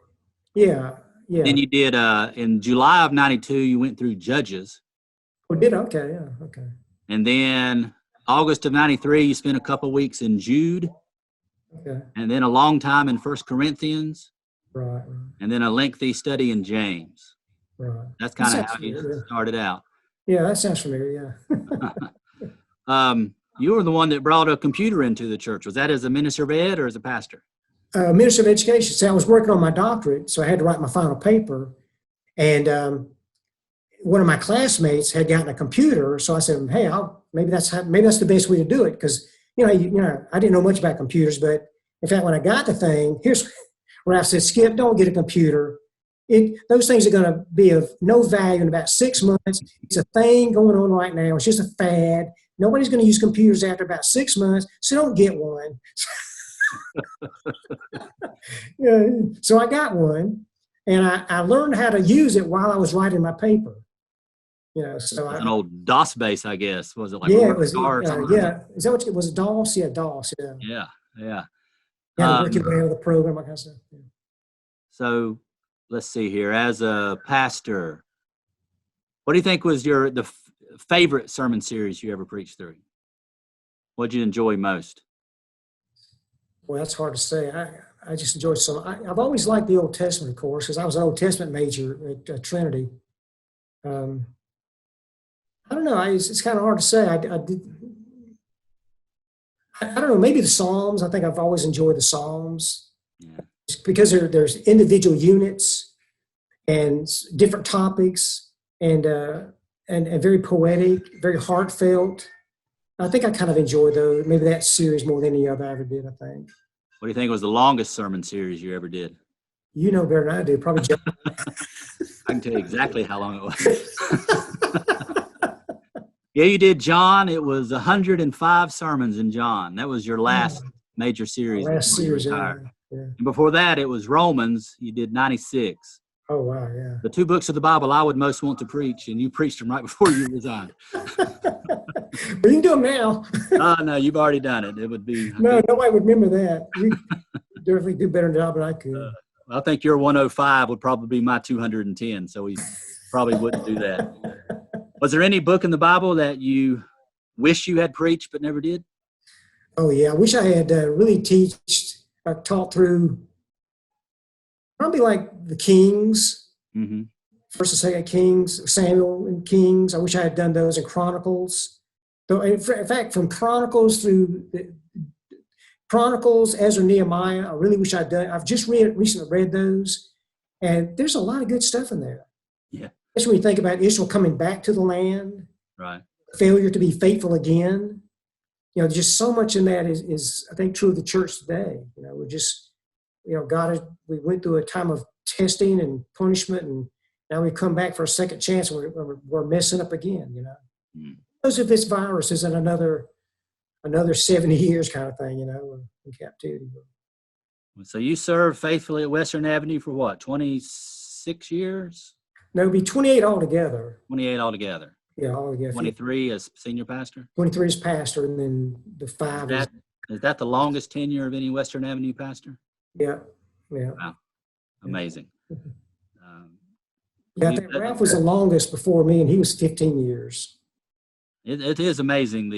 Yeah. Then you did in July of 92, you went through Judges. Oh, did okay, yeah, okay. And then August of 93, you spent a couple weeks in Jude. Okay. And then a long time in 1 Corinthians. Right. And then a lengthy study in James. Right. That's kind of how you started out. Yeah, that sounds familiar, yeah. You were the one that brought a computer into the church. Was that as a minister of ed or as a pastor? Minister of Education. So I was working on my doctorate, so I had to write my final paper. And one of my classmates had gotten a computer, so I said, "Hey, maybe that's the best way to do it." Because you know, I didn't know much about computers, but in fact, when I got the thing, here's where I said, "Skip, don't get a computer. Those things are going to be of no value in about 6 months. It's a thing going on right now. It's just a fad. Nobody's going to use computers after about 6 months, so don't get one." Yeah, so I got one, and I learned how to use it while I was writing my paper. You know, so an old DOS base, I guess. Was it like it was yeah? Is that what it was? DOS? Yeah, DOS. Yeah. Yeah. You had to work your way out of the program, that kind of stuff. Yeah. So let's see here. As a pastor, what do you think was the favorite sermon series you ever preached through? What did you enjoy most? Well, that's hard to say. I just enjoyed some. I've always liked the Old Testament, of course, because I was an Old Testament major at Trinity. I don't know. It's kind of hard to say. I don't know. Maybe the Psalms. I think I've always enjoyed the Psalms. Yeah. Because there's individual units and different topics and very poetic, very heartfelt. I think I kind of enjoyed those. Maybe that series more than any other I ever did, I think. What do you think was the longest sermon series you ever did? You know better than I do. Probably John. I can tell you exactly how long it was. Yeah, you did John. It was 105 sermons in John. That was your last major series. Last series, yeah. And before that, it was Romans. You did 96. Oh, wow, yeah. The two books of the Bible I would most want to preach, and you preached them right before you resigned. But you can do them now. No, you've already done it. It would be... No, nobody would remember that. You definitely do a better job than I could. I think your 105 would probably be my 210, so we probably wouldn't do that. Was there any book in the Bible that you wish you had preached but never did? Oh, yeah. I wish I had really taught through probably like the Kings, First and Second Kings, Samuel and Kings. I wish I had done those, and Chronicles. So in fact, from Chronicles through Chronicles, Ezra, Nehemiah, I really wish I'd done. I've just recently read those, and there's a lot of good stuff in there. Yeah. Especially when you think about Israel coming back to the land, right? Failure to be faithful again. You know, just so much in that is I think true of the church today. You know, we're just, you know, we went through a time of testing and punishment, and now we come back for a second chance, and we're messing up again. You know, Because if this virus isn't another 70 years kind of thing, you know, in captivity. So you served faithfully at Western Avenue for what, 26 years? No, it'd be 28 altogether. 28 altogether. Yeah, altogether. 23 as senior pastor? 23 as pastor, and then the 5 as Is that the longest tenure of any Western Avenue pastor? Yeah, yeah. Wow, amazing. Yeah, I think Ralph was the longest before me, and he was 15 years. It is amazing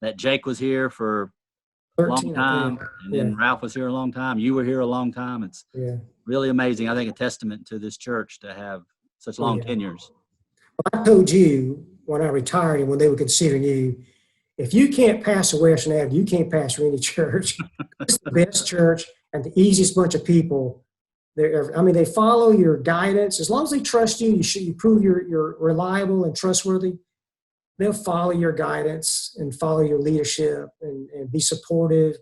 that Jake was here for a long 13, I time, think. and then Ralph was here a long time. You were here a long time. It's really amazing. I think a testament to this church to have such long tenures. I told you when I retired and when they were considering you, if you can't pastor Western Avenue, you can't pastor any church. It's the best church and the easiest bunch of people. They follow your guidance. As long as they trust you, you prove you're reliable and trustworthy. They'll follow your guidance and follow your leadership and be supportive.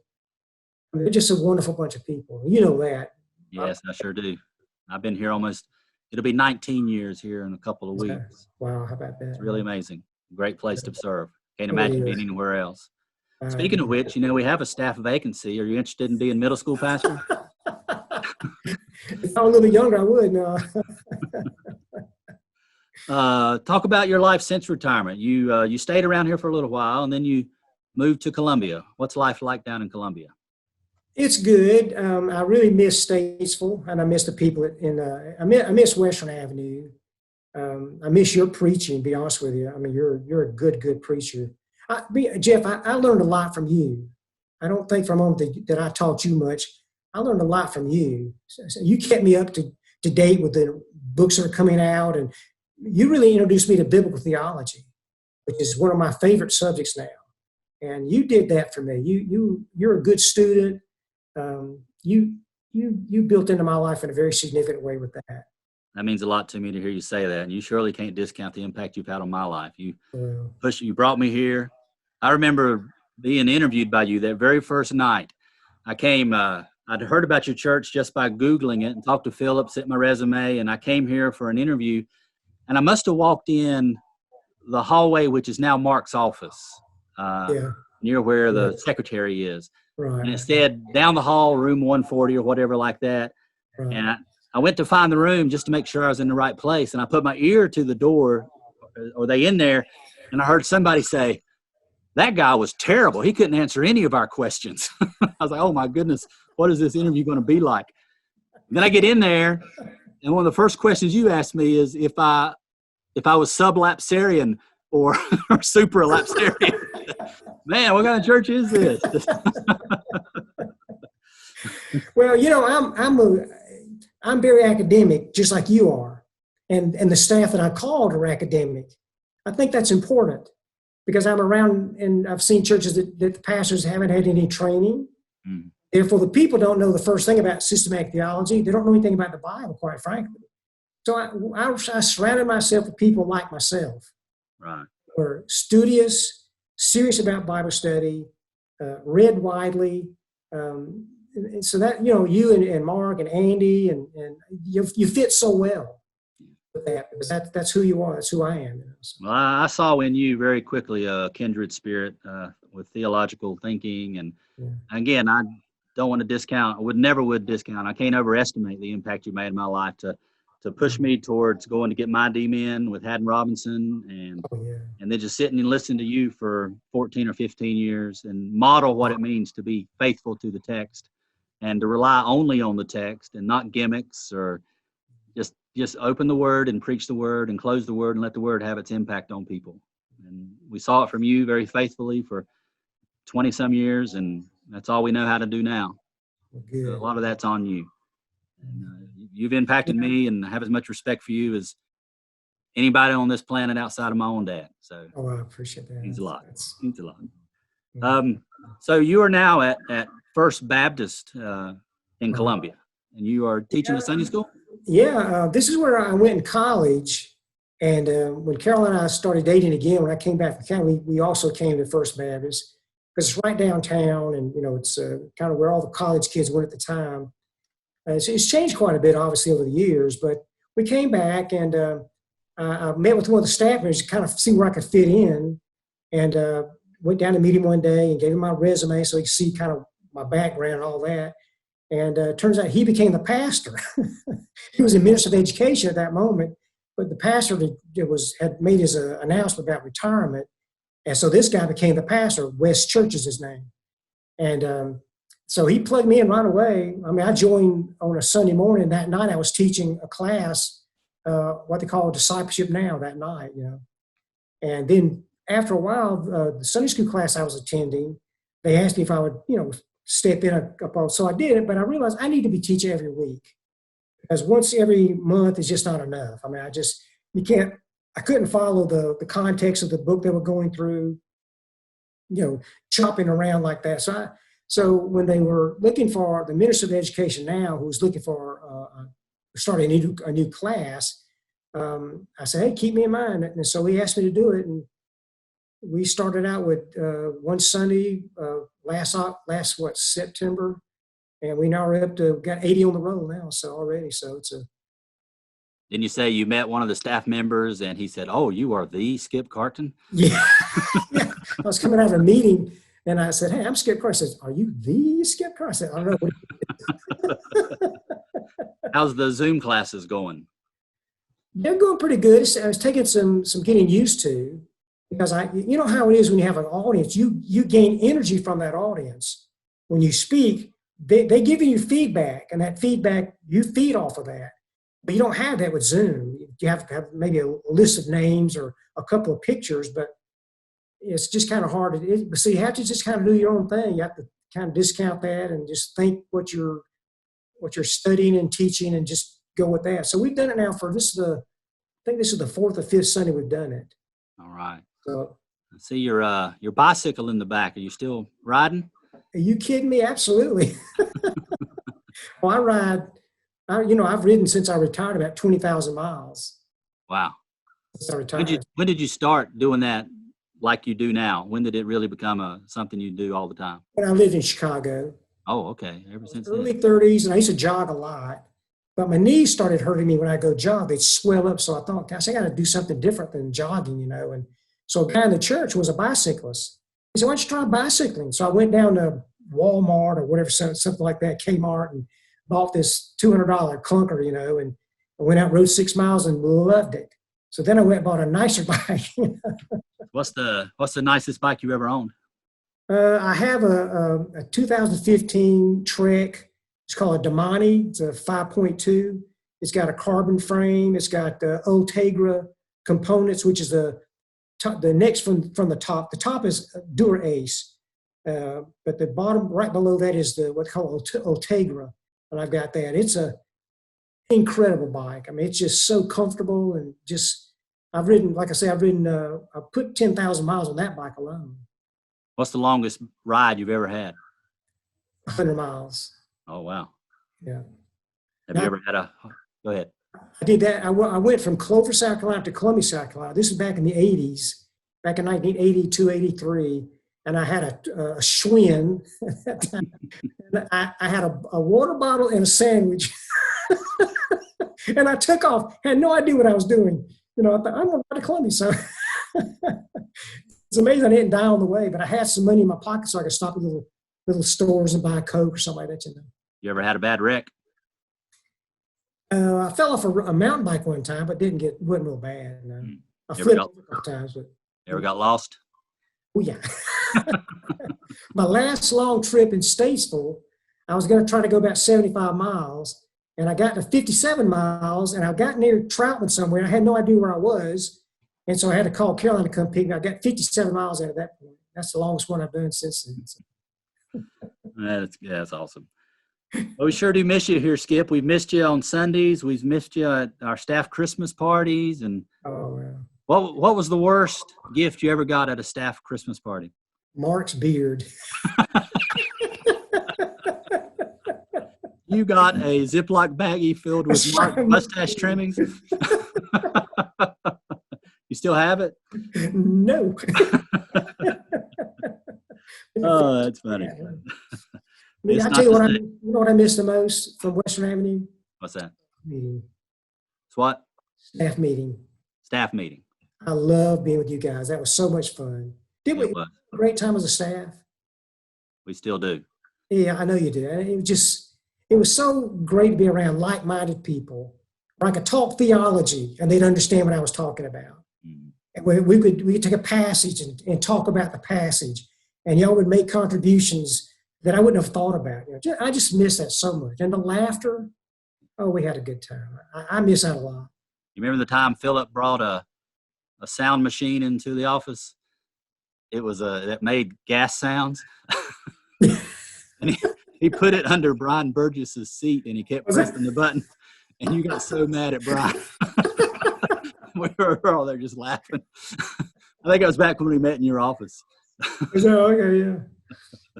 I mean, they're just a wonderful bunch of people. You know that. Yes, I sure do. I've been here it'll be 19 years here in a couple of weeks. Wow, how about that? It's really amazing. Great place to serve. Can't imagine being anywhere else. Speaking of which, we have a staff vacancy. Are you interested in being middle school pastor? If I was a little bit younger, I would. No. Talk about your life since retirement. You stayed around here for a little while, and then you moved to Columbia. What's life like down in Columbia? It's good. I really miss Statesville, and I miss the people I miss Western Avenue. I miss your preaching, to be honest with you. I mean, you're a good preacher. Jeff, I learned a lot from you. I don't think for a moment that I taught you much. I learned a lot from you. So you kept me up to date with the books that are coming out, and you really introduced me to biblical theology, which is one of my favorite subjects now. And you did that for me. You're a good student. You built into my life in a very significant way with that. That means a lot to me to hear you say that, and you surely can't discount the impact you've had on my life. You brought me here. I remember being interviewed by you that very first night. I came, I'd heard about your church just by Googling it and talked to Philip, sent my resume, and I came here for an interview. And I must have walked in the hallway, which is now Mark's office, near where the secretary is. Right. And it said down the hall, room 140 or whatever like that. Right. And I went to find the room just to make sure I was in the right place. And I put my ear to the door, or they in there, and I heard somebody say, "That guy was terrible. He couldn't answer any of our questions." I was like, oh my goodness, what is this interview going to be like? And then I get in there, and one of the first questions you asked me is if I was sublapsarian or supralapsarian. Man, what kind of church is this? Well, I'm very academic, just like you are, and the staff that I called are academic. I think that's important because I'm around and I've seen churches that the pastors haven't had any training. Mm. Therefore, the people don't know the first thing about systematic theology. They don't know anything about the Bible, quite frankly. So I surrounded myself with people like myself, right, who are studious, serious about Bible study, read widely. And so that, you and Mark and Andy and you fit so well with that because that's who you are. That's who I am. So. Well, I saw in you very quickly a kindred spirit with theological thinking. And again, I don't want to discount, never would discount. I can't overestimate the impact you made in my life to push me towards going to get my D-Min with Haddon Robinson and then just sitting and listening to you for 14 or 15 years and model what it means to be faithful to the text and to rely only on the text and not gimmicks or just open the word and preach the word and close the word and let the word have its impact on people. And we saw it from you very faithfully for 20 some years, and that's all we know how to do now. So a lot of that's on you. And, you've impacted me, and I have as much respect for you as anybody on this planet outside of my own dad. So I appreciate that. Means a lot. Means a lot. So you are now at First Baptist in Columbia, and you are teaching at Sunday school? Yeah, this is where I went in college. And when Carol and I started dating again, when I came back from Canada, we also came to First Baptist because it's right downtown, and it's kind of where all the college kids went at the time. It's changed quite a bit, obviously, over the years. But we came back, and I met with one of the staff members to kind of see where I could fit in, and went down to meet him one day and gave him my resume so he could see kind of my background and all that. And it turns out he became the pastor. He was a minister of education at that moment, but the pastor had made his announcement about retirement. And so this guy became the pastor. West Church is his name. And so he plugged me in right away. I mean, I joined on a Sunday morning. That night I was teaching a class, what they call Discipleship Now that night, you know. And then after a while, the Sunday school class I was attending, they asked me if I would, you know, step in a couple. So I did it, but I realized I need to be teaching every week. Because once every month is just not enough. I mean, I couldn't follow the context of the book they were going through, you know, chopping around like that. So when they were looking for the Minister of Education now, who was looking for starting a new class, I said, hey, keep me in mind. And so he asked me to do it. And we started out with one Sunday last September. And we now are up to, got 80 on the roll now, so already. So it's a. Didn't you say you met one of the staff members and he said, oh, you are the Skip Cartin? Yeah. Yeah. I was coming out of a meeting and I said, hey, I'm Skip Cartin. I said, are you the Skip Cartin? I said, I don't know. How's the Zoom classes going? They're going pretty good. I was taking some getting used to, because you know how it is when you have an audience, you gain energy from that audience. When you speak, they give you feedback, and that feedback, you feed off of that. But you don't have that with Zoom. You have to have maybe a list of names or a couple of pictures, but it's just kind of hard. So you have to just kind of do your own thing. You have to kind of discount that and just think what you're studying and teaching and just go with that. So we've done it now I think this is the 4th or 5th Sunday we've done it. All right. So I see your bicycle in the back. Are you still riding? are you kidding me? Absolutely. Well, I ride, I've ridden since I retired about 20,000 miles. Wow. Since I retired. When did you start doing that like you do now? When did it really become something you do all the time? When I lived in Chicago. Oh, okay. Ever since Early then. 30s, and I used to jog a lot. But my knees started hurting me when I go jog. They'd swell up. So I thought, gosh, I got to do something different than jogging, you know. And so a guy in the church was a bicyclist. He said, why don't you try bicycling? So I went down to Walmart or whatever, something like that, Kmart, and bought this $200 clunker, you know, and I went out, rode 6 miles and loved it. So then I went and bought a nicer bike. What's the nicest bike you ever owned? I have a 2015 Trek. It's called a Damani. It's a 5.2. It's got a carbon frame. It's got Ultegra components, which is the next from the top. The top is Dura Ace, but the bottom right below that is what's called Ultegra, and I've got that. It's a incredible bike. I mean, it's just so comfortable, and just I've put 10,000 miles on that bike alone. What's the longest ride you've ever had? 100 miles. Oh, wow. Yeah. Have you ever had go ahead. I did that. I went from Clover, South Carolina to Columbia, South Carolina. This is back in the 80s, back in 1982, 83. And I had a Schwinn at that time. And I had a water bottle and a sandwich. And I took off, had no idea what I was doing. You know, I thought, I'm going to ride to Columbia. So it's amazing I didn't die on the way, but I had some money in my pocket so I could stop at little stores and buy a Coke or something like that, you know. You ever had a bad wreck? I fell off a mountain bike one time, but wasn't real bad. No. I flipped over a couple times, but you ever got lost? Oh yeah. My last long trip in Statesville, I was going to try to go about 75 miles, and I got to 57 miles, and I got near Troutman somewhere. And I had no idea where I was, and so I had to call Caroline to come pick me. I got 57 miles out of that point. That's the longest one I've done since then. That's awesome. Well, we sure do miss you here, Skip. We've missed you on Sundays. We've missed you at our staff Christmas parties. And what was the worst gift you ever got at a staff Christmas party? Mark's beard. You got a Ziploc baggie filled with Mark mustache trimmings? You still have it? No. Oh, that's funny. I tell you what, you know what I miss the most from Western Avenue? What's that? Meeting. It's what? Staff meeting. Staff meeting. I love being with you guys. That was so much fun. Didn't we have a great time as a staff? We still do. Yeah, I know you do. It was so great to be around like-minded people where I could talk theology and they'd understand what I was talking about. Mm. we could take a passage and talk about the passage, and y'all would make contributions that I wouldn't have thought about. I just miss that so much. And the laughter, oh, we had a good time. I miss that a lot. You remember the time Philip brought a sound machine into the office? It was that made gas sounds. And he put it under Brian Burgess's seat, and he kept pressing the button. And you got so mad at Brian. We were all there just laughing. I think it was back when we met in your office. Okay, yeah.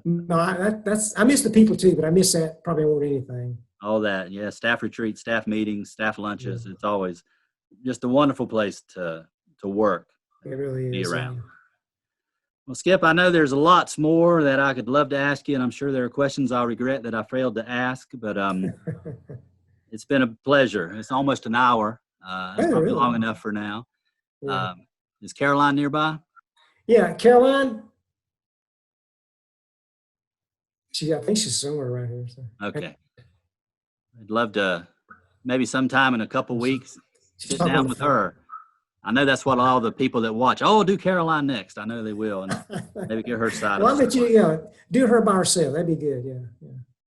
No, I miss the people too, but I miss that probably more than anything. All that, yeah. Staff retreats, staff meetings, staff lunches. Yeah. It's always just a wonderful place to work. It really is. Be around. Yeah. Well, Skip, I know there's lots more that I could love to ask you, and I'm sure there are questions I'll regret that I failed to ask, but it's been a pleasure. It's almost an hour. It's probably long enough for now. Yeah. Is Caroline nearby? Yeah, Caroline. I think she's somewhere around here. So. Okay. I'd love to maybe sometime in a couple weeks sit down with her. I know that's what all the people that watch, do Caroline next. I know they will, and maybe get her side. Well, I'll let you do her by herself. That'd be good, yeah.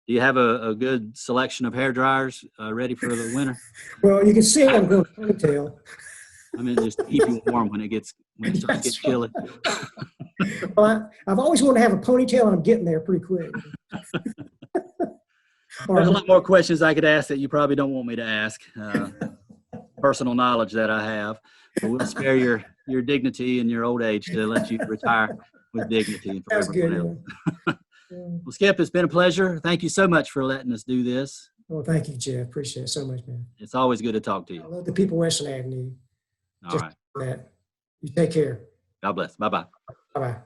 Do you have a good selection of hair dryers ready for the winter? Well, you can see I'm going to ponytail. I mean, just to keep you warm when it starts to get chilly. Well, I've always wanted to have a ponytail, and I'm getting there pretty quick. There's a lot more questions I could ask that you probably don't want me to ask. Personal knowledge that I have. But we'll spare your dignity and your old age to let you retire with dignity. And that's good. Yeah. Well, Skip, it's been a pleasure. Thank you so much for letting us do this. Well, thank you, Jeff. Appreciate it so much, man. It's always good to talk to you. I love the people Western Avenue. All right. That. You take care. God bless. Bye-bye. Bye-bye.